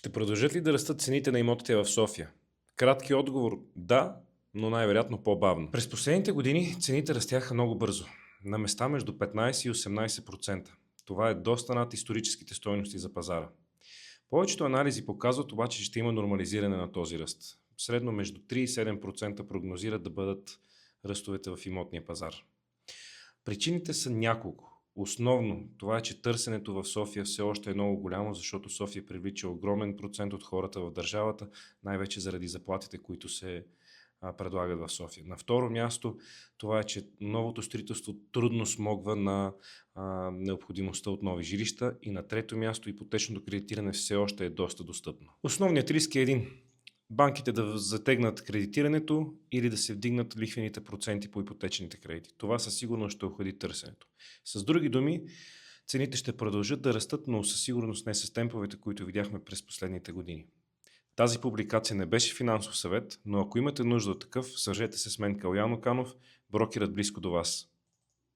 Ще продължат ли да растат цените на имотите в София? Кратки отговор – да, но най-вероятно по-бавно. През последните години цените растяха много бързо. На места между 15 и 18%. Това е доста над историческите стойности за пазара. Повечето анализи показват обаче, че ще има нормализиране на този ръст. Средно между 3 и 7% прогнозират да бъдат ръстовете в имотния пазар. Причините са няколко. Основно това е, че търсенето в София все още е много голямо, защото София привлича огромен процент от хората в държавата, най-вече заради заплатите, които се предлагат в София. На второ място това е, че новото строителство трудно смогва на необходимостта от нови жилища, и на трето място ипотечното кредитиране все още е доста достъпно. Основният риск е един: банките да затегнат кредитирането или да се вдигнат лихвените проценти по ипотечните кредити. Това със сигурност ще охлади търсенето. С други думи, цените ще продължат да растат, но със сигурност не с темповете, които видяхме през последните години. Тази публикация не беше финансов съвет, но ако имате нужда от такъв, свържете се с мен, Калоян Оканов, брокерът близко до вас.